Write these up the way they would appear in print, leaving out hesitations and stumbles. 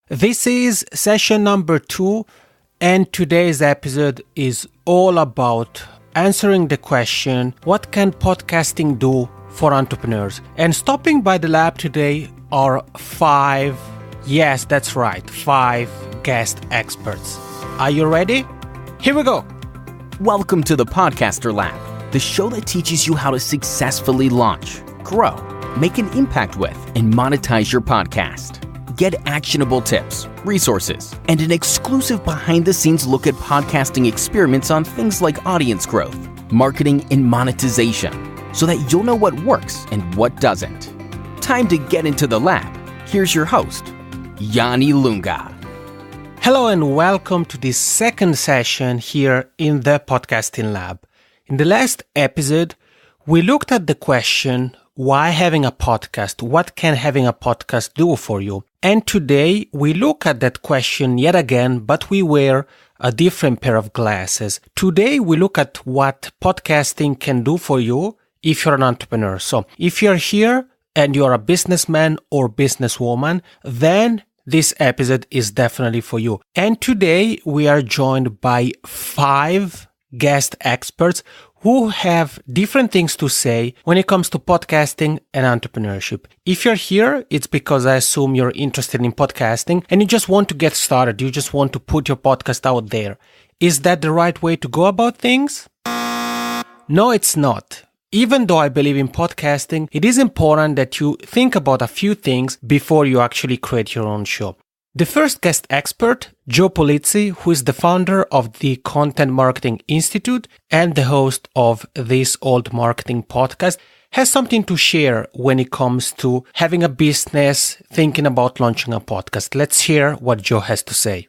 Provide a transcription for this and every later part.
This is session number 2, and today's episode is all about answering the question, what can podcasting do for entrepreneurs? And stopping by the lab today are 5 guest experts. Are you ready? Here we go. Welcome to the Podcaster Lab, the show that teaches you how to successfully launch, grow, make an impact with, and monetize your podcast. Get actionable tips, resources, and an exclusive behind-the-scenes look at podcasting experiments on things like audience growth, marketing, and monetization, so that you'll know what works and what doesn't. Time to get into the lab. Here's your host, Yann Ilunga. Hello and welcome to this second session here in the Podcasting Lab. In the last episode, we looked at the question, why having a podcast? What can having a podcast do for you? And today we look at that question yet again, but we wear a different pair of glasses. Today we look at what podcasting can do for you if you're an entrepreneur. So if you're here and you're a businessman or businesswoman, then this episode is definitely for you. And today we are joined by 5 guest experts who have different things to say when it comes to podcasting and entrepreneurship. If you're here, it's because I assume you're interested in podcasting and you just want to get started. You just want to put your podcast out there. Is that the right way to go about things? No, it's not. Even though I believe in podcasting, it is important that you think about a few things before you actually create your own show. The first guest expert, Joe Pulizzi, who is the founder of the Content Marketing Institute and the host of This Old Marketing podcast, has something to share when it comes to having a business, thinking about launching a podcast. Let's hear what Joe has to say.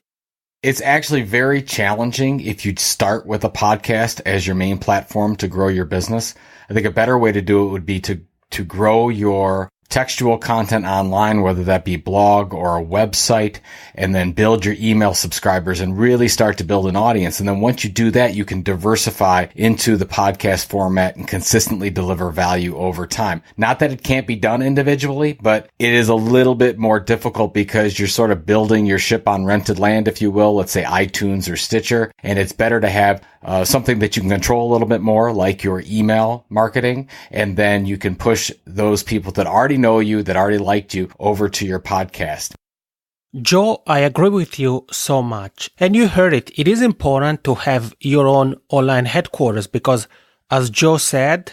It's actually very challenging if you start with a podcast as your main platform to grow your business. I think a better way to do it would be to grow your textual content online, whether that be blog or a website, and then build your email subscribers and really start to build an audience. And then once you do that, you can diversify into the podcast format and consistently deliver value over time. Not that it can't be done individually, but it is a little bit more difficult because you're sort of building your ship on rented land, if you will, let's say iTunes or Stitcher. And it's better to have something that you can control a little bit more, like your email marketing. And then you can push those people that already know you, that already liked you, over to your podcast. Joe, I agree with you so much. And you heard it. It is important to have your own online headquarters because, as Joe said,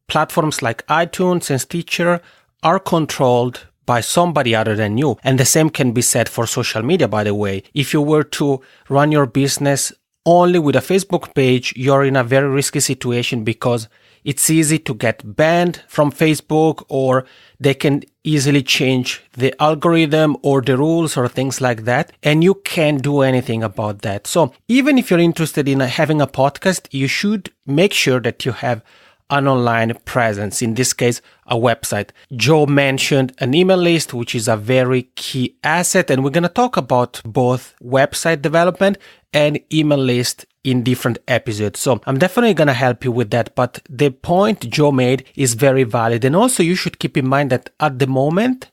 platforms like iTunes and Stitcher are controlled by somebody other than you. And the same can be said for social media, by the way. If you were to run your business only with a Facebook page, you're in a very risky situation because it's easy to get banned from Facebook, or they can easily change the algorithm or the rules or things like that. And you can't do anything about that. So even if you're interested in having a podcast, you should make sure that you have an online presence, in this case, a website. Joe mentioned an email list, which is a very key asset. And we're going to talk about both website development and email list in different episodes. So I'm definitely going to help you with that. But the point Joe made is very valid. And also you should keep in mind that at the moment,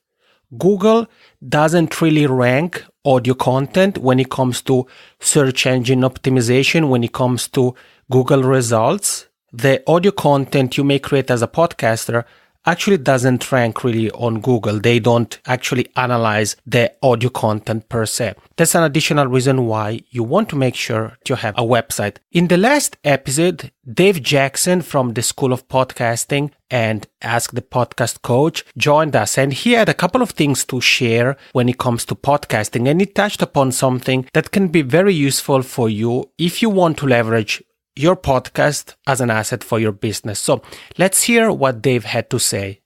Google doesn't really rank audio content when it comes to search engine optimization, when it comes to Google results. The audio content you may create as a podcaster actually doesn't rank really on Google. They don't actually analyze the audio content per se. That's an additional reason why you want to make sure you have a website. In the last episode, Dave Jackson from the School of Podcasting and Ask the Podcast Coach joined us, and he had a couple of things to share when it comes to podcasting, and he touched upon something that can be very useful for you if you want to leverage your podcast as an asset for your business. So let's hear what Dave had to say.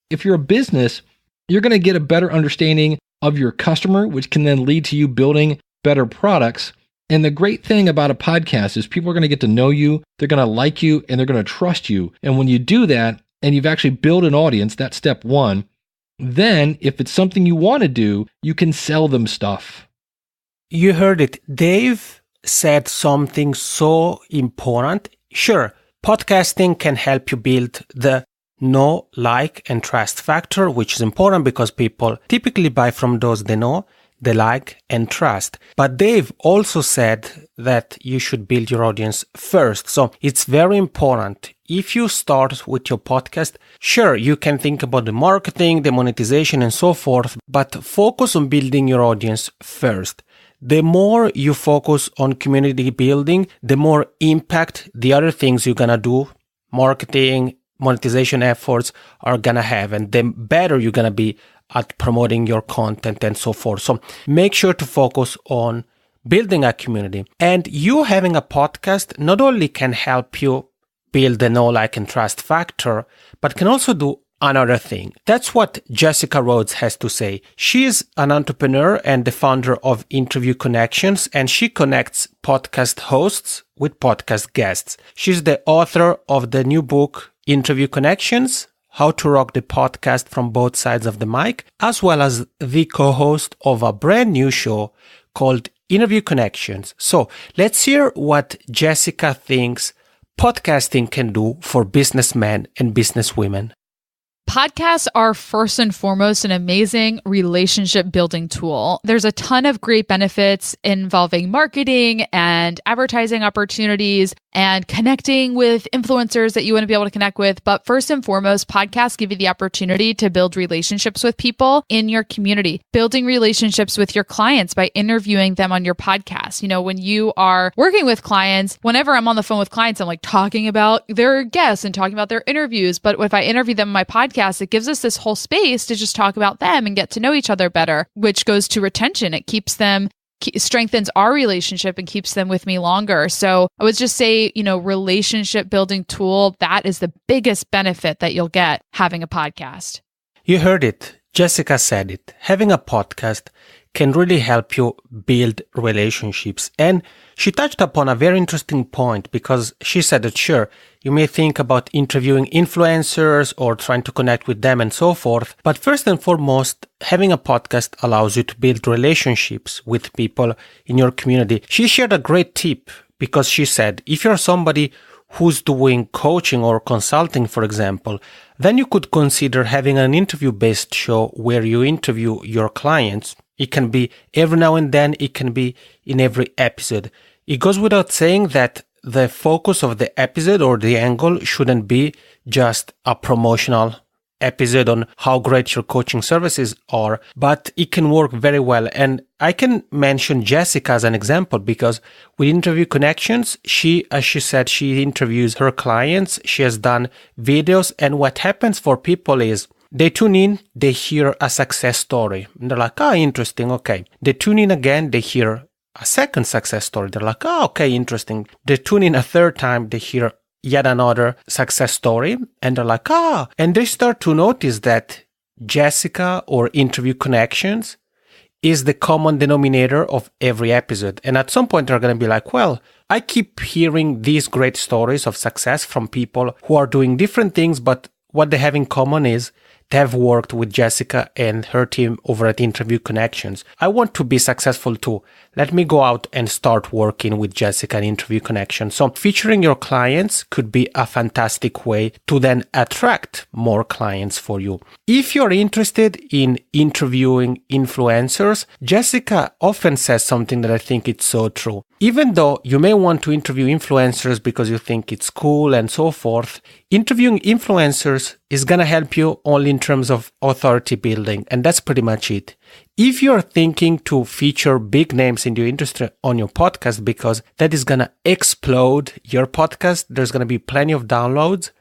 If you're a business, you're going to get a better understanding of your customer, which can then lead to you building better products. And the great thing about a podcast is people are going to get to know you, they're going to like you, and they're going to trust you. And when you do that, and you've actually built an audience, that's step 1, then if it's something you want to do, you can sell them stuff. You heard it. Dave said something so important. Sure, podcasting can help you build the know, like, and trust factor, which is important because people typically buy from those they know. they like and trust. But they've also said that you should build your audience first. So it's very important. If you start with your podcast, sure, you can think about the marketing, the monetization, and so forth, but focus on building your audience first. The more you focus on community building, the more impact the other things you're gonna do, marketing, monetization efforts, are gonna have, and the better you're gonna be at promoting your content and so forth. So make sure to focus on building a community. And you having a podcast not only can help you build the know, like, and trust factor, but can also do another thing. That's what Jessica Rhodes has to say. She is an entrepreneur and the founder of Interview Connections, and she connects podcast hosts with podcast guests. She's the author of the new book, Interview Connections, How to Rock the Podcast from Both Sides of the Mic, as well as the co-host of a brand new show called Interview Connections. So let's hear what Jessica thinks podcasting can do for businessmen and businesswomen. Podcasts are first and foremost an amazing relationship building tool. There's a ton of great benefits involving marketing and advertising opportunities and connecting with influencers that you want to be able to connect with. But first and foremost, podcasts give you the opportunity to build relationships with people in your community, building relationships with your clients by interviewing them on your podcast. You know, when you are working with clients, whenever I'm on the phone with clients, I'm like talking about their guests and talking about their interviews. But if I interview them on my podcast, it gives us this whole space to just talk about them and get to know each other better, which goes to retention. It keeps them, strengthens our relationship and keeps them with me longer. So I would just say, you know, relationship building tool, that is the biggest benefit that you'll get having a podcast. You heard it. Jessica said it. Having a podcast can really help you build relationships. And she touched upon a very interesting point, because she said that, sure, you may think about interviewing influencers or trying to connect with them and so forth. But first and foremost, having a podcast allows you to build relationships with people in your community. She shared a great tip, because she said, if you're somebody who's doing coaching or consulting, for example, then you could consider having an interview-based show where you interview your clients. It can be every now and then, it can be in every episode. It goes without saying that the focus of the episode or the angle shouldn't be just a promotional episode on how great your coaching services are, but it can work very well. And I can mention Jessica as an example, because with Interview Connections, as she said, she interviews her clients. She has done videos, and what happens for people is they tune in, they hear a success story, and they're like, interesting, okay. They tune in again, they hear a second success story. They're like, okay, interesting. They tune in a third time, they hear yet another success story, and they're like, and they start to notice that Jessica or Interview Connections is the common denominator of every episode. And at some point, they're going to be like, well, I keep hearing these great stories of success from people who are doing different things, but what they have in common is they have worked with Jessica and her team over at Interview Connections. I want to be successful too. Let me go out and start working with Jessica and Interview Connections. So featuring your clients could be a fantastic way to then attract more clients for you. If you're interested in interviewing influencers, Jessica often says something that I think is so true. Even though you may want to interview influencers because you think it's cool and so forth, interviewing influencers is going to help you only in terms of authority building, and that's pretty much it. If you're thinking to feature big names in your industry on your podcast because that is going to explode your podcast, there's going to be plenty of downloads,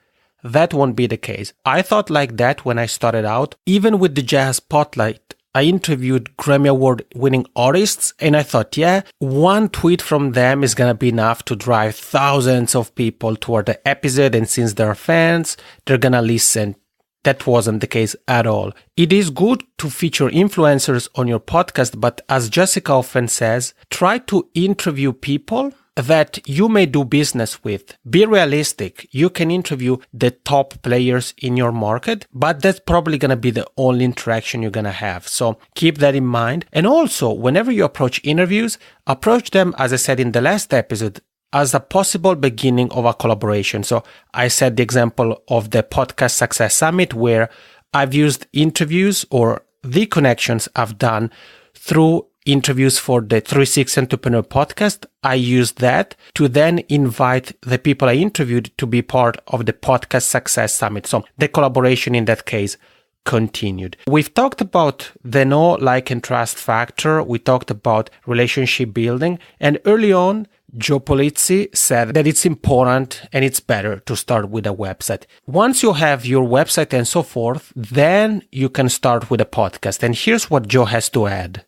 that won't be the case. I thought like that when I started out. Even with the Jazz Spotlight, I interviewed Grammy Award winning artists, and I thought, one tweet from them is going to be enough to drive thousands of people toward the episode, and since they're fans, they're going to listen. That wasn't the case at all. It is good to feature influencers on your podcast, but as Jessica often says, try to interview people that you may do business with. Be realistic. You can interview the top players in your market, but that's probably going to be the only interaction you're going to have. So keep that in mind. And also, whenever you approach interviews, approach them, as I said in the last episode, as a possible beginning of a collaboration. So I said the example of the Podcast Success Summit, where I've used interviews or the connections I've done through interviews for the 360 Entrepreneur podcast. I used that to then invite the people I interviewed to be part of the Podcast Success Summit. So the collaboration in that case continued. We've talked about the know, like, and trust factor. We talked about relationship building. And early on, Joe Pulizzi said that it's important and it's better to start with a website. Once you have your website and so forth, then you can start with a podcast. And here's what Joe has to add.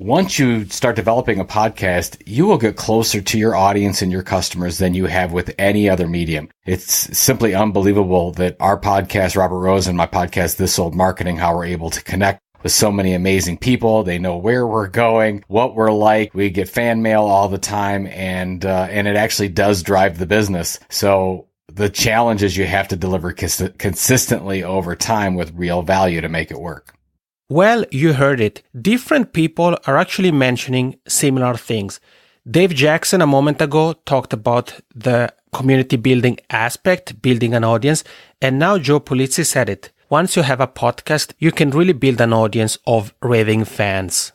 Once you start developing a podcast, you will get closer to your audience and your customers than you have with any other medium. It's simply unbelievable that our podcast, Robert Rose, and my podcast, This Old Marketing, how we're able to connect with so many amazing people. They know where we're going, what we're like. We get fan mail all the time, and it actually does drive the business. So the challenge is you have to deliver consistently over time with real value to make it work. Well, you heard it. Different people are actually mentioning similar things. Dave Jackson a moment ago talked about the community building aspect, building an audience, and now Joe Pulizzi said it. Once you have a podcast, you can really build an audience of raving fans.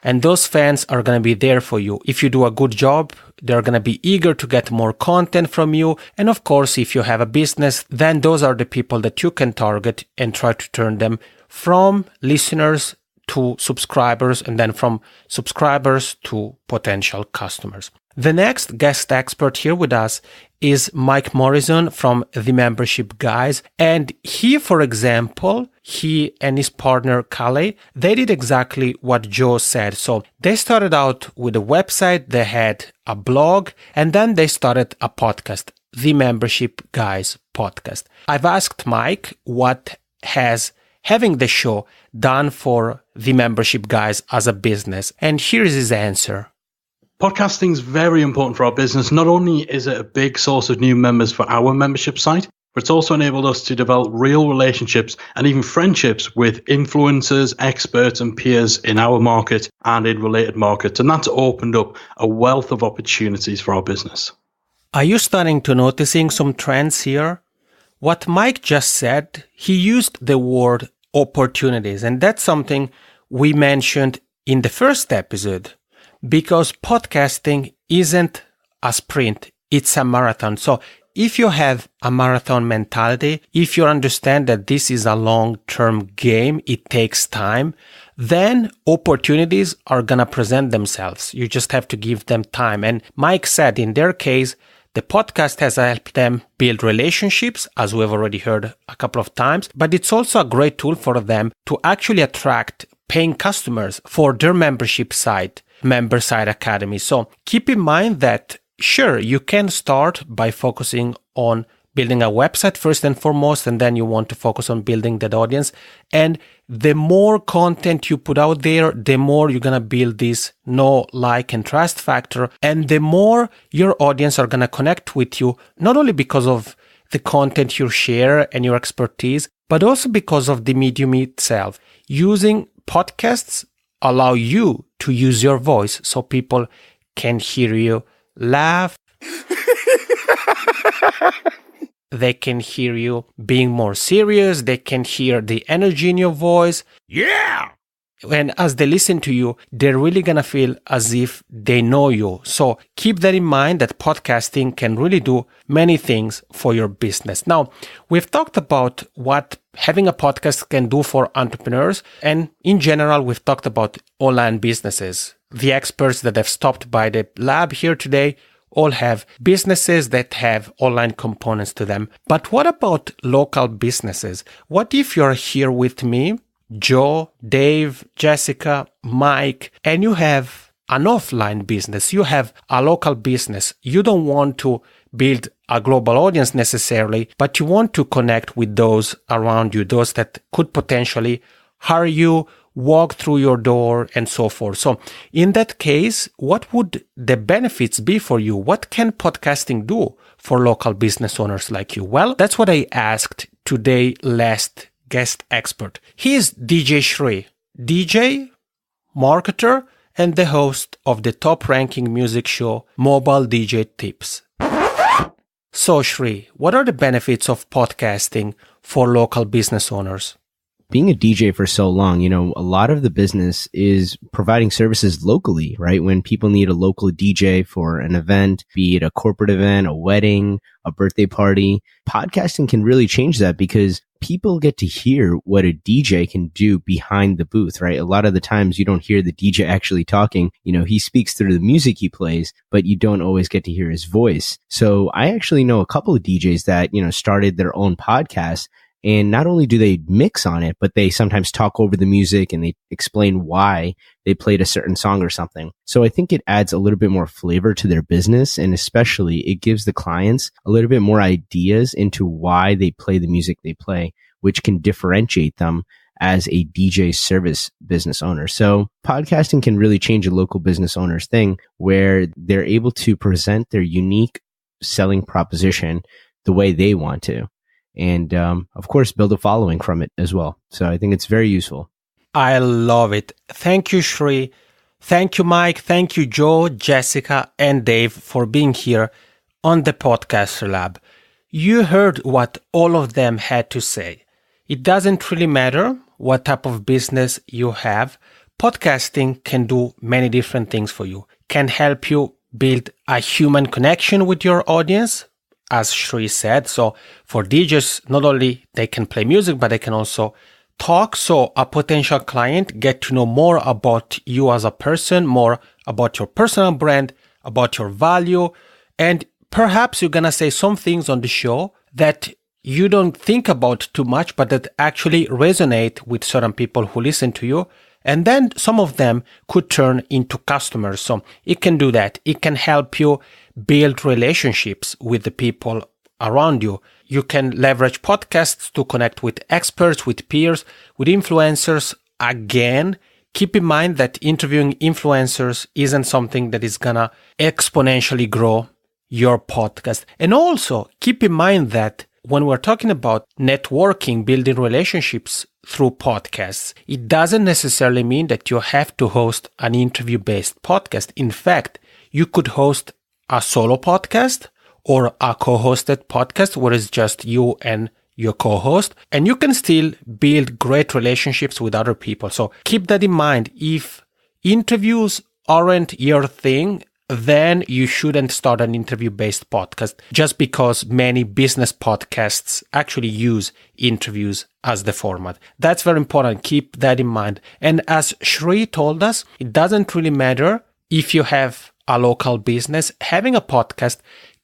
And those fans are going to be there for you. If you do a good job, they're going to be eager to get more content from you. And of course, if you have a business, then those are the people that you can target and try to turn them from listeners to subscribers, and then from subscribers to potential customers. The next guest expert here with us is Mike Morrison from The Membership Guys. And he, for example, he and his partner, Calais, they did exactly what Joe said. So they started out with a website, they had a blog, and then they started a podcast, The Membership Guys podcast. I've asked Mike what has having the show done for The Membership Guys as a business. And here's his answer. Podcasting is very important for our business. Not only is it a big source of new members for our membership site, but it's also enabled us to develop real relationships and even friendships with influencers, experts, and peers in our market and in related markets. And that's opened up a wealth of opportunities for our business. Are you starting to noticing some trends here? What Mike just said, he used the word opportunities, and that's something we mentioned in the first episode. Because podcasting isn't a sprint, it's a marathon. So if you have a marathon mentality, if you understand that this is a long-term game, it takes time, then opportunities are going to present themselves. You just have to give them time. And Mike said in their case, the podcast has helped them build relationships, as we've already heard a couple of times, but it's also a great tool for them to actually attract paying customers for their membership site, Member Site Academy. So keep in mind that, sure, you can start by focusing on building a website first and foremost, and then you want to focus on building that audience. And the more content you put out there, the more you're going to build this know, like, and trust factor. And the more your audience are going to connect with you, not only because of the content you share and your expertise, but also because of the medium itself. Using podcasts allow you to use your voice so people can hear you laugh. They can hear you being more serious. They can hear the energy in your voice. Yeah! And as they listen to you, they're really going to feel as if they know you. So keep that in mind, that podcasting can really do many things for your business. Now, we've talked about what having a podcast can do for entrepreneurs. And in general, we've talked about online businesses. The experts that have stopped by the lab here today all have businesses that have online components to them. But what about local businesses? What if you're here with me, Joe, Dave, Jessica, Mike, and you have an offline business, you have a local business. You don't want to build a global audience necessarily, but you want to connect with those around you, those that could potentially hire you, walk through your door, and so forth. So in that case, what would the benefits be for you? What can podcasting do for local business owners like you? Well, that's what I asked today's last guest expert. He is DJ Shri, DJ, marketer, and the host of the top-ranking music show, Mobile DJ Tips. So Shri, what are the benefits of podcasting for local business owners? being a DJ for so long, a lot of the business is providing services locally, right? When people need a local DJ for an event, be it a corporate event, a wedding, a birthday party, podcasting can really change that because people get to hear what a DJ can do behind the booth, right? A lot of the times you don't hear the DJ actually talking. He speaks through the music he plays, but you don't always get to hear his voice. So I actually know a couple of DJs that, started their own podcast. And not only do they mix on it, but they sometimes talk over the music and they explain why they played a certain song or something. So I think it adds a little bit more flavor to their business. And especially it gives the clients a little bit more ideas into why they play the music they play, which can differentiate them as a DJ service business owner. So podcasting can really change a local business owner's thing where they're able to present their unique selling proposition the way they want to. And, of course, build a following from it as well. So I think it's very useful. I love it. Thank you, Shri. Thank you, Mike. Thank you, Joe, Jessica, and Dave for being here on the Podcaster Lab. You heard what all of them had to say. It doesn't really matter what type of business you have. Podcasting can do many different things for you. Can help you build a human connection with your audience, as Shri said. So for DJs, not only they can play music, but they can also talk. So a potential client get to know more about you as a person, more about your personal brand, about your value. And perhaps you're going to say some things on the show that you don't think about too much, but that actually resonate with certain people who listen to you. And then some of them could turn into customers. So it can do that. It can help you build relationships with the people around you. You can leverage podcasts to connect with experts, with peers, with influencers. Again, keep in mind that interviewing influencers isn't something that is gonna exponentially grow your podcast. And also keep in mind that when we're talking about networking, building relationships through podcasts, it doesn't necessarily mean that you have to host an interview-based podcast. In fact, you could host a solo podcast or a co-hosted podcast where it's just you and your co-host, and you can still build great relationships with other people. So keep that in mind. If interviews aren't your thing, then you shouldn't start an interview-based podcast just because many business podcasts actually use interviews as the format. That's very important. Keep that in mind. And as Shri told us, it doesn't really matter if you have a local business. Having a podcast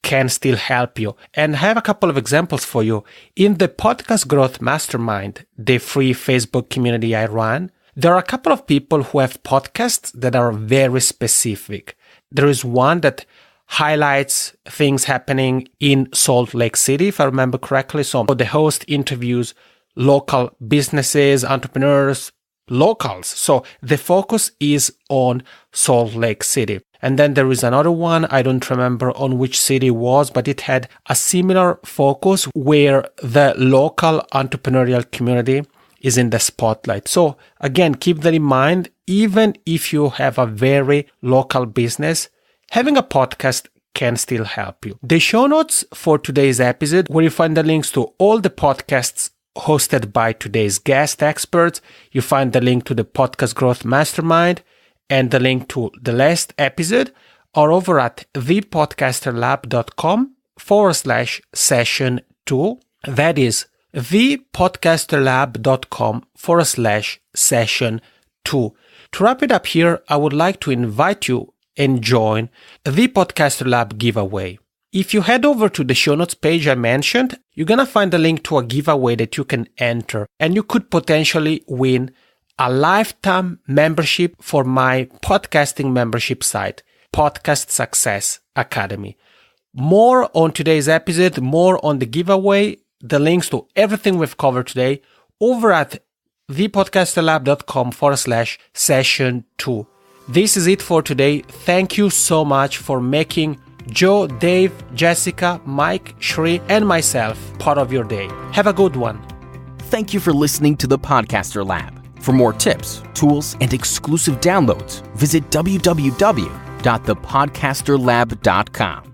can still help you. And I have a couple of examples for you. In the Podcast Growth Mastermind, the free Facebook community I run, there are a couple of people who have podcasts that are very specific. There is one that highlights things happening in Salt Lake City, if I remember correctly. So the host interviews local businesses, entrepreneurs, locals. So the focus is on Salt Lake City. And then there is another one, I don't remember on which city it was, but it had a similar focus where the local entrepreneurial community is in the spotlight. So again, keep that in mind. Even if you have a very local business, having a podcast can still help you. The show notes for today's episode, where you find the links to all the podcasts hosted by today's guest experts. You find the link to the Podcast Growth Mastermind and the link to the last episode are over at thepodcasterlab.com/session2. That is thepodcasterlab.com/session2. To wrap it up here, I would like to invite you and join the Podcaster Lab giveaway. If you head over to the show notes page I mentioned, you're going to find a link to a giveaway that you can enter, and you could potentially win a lifetime membership for my podcasting membership site, Podcast Success Academy. More on today's episode, more on the giveaway, the links to everything we've covered today over at thepodcasterlab.com/session2. This is it for today. Thank you so much for making Joe, Dave, Jessica, Mike, Shri, and myself part of your day. Have a good one. Thank you for listening to the Podcaster Lab. For more tips, tools, and exclusive downloads, visit www.thepodcasterlab.com.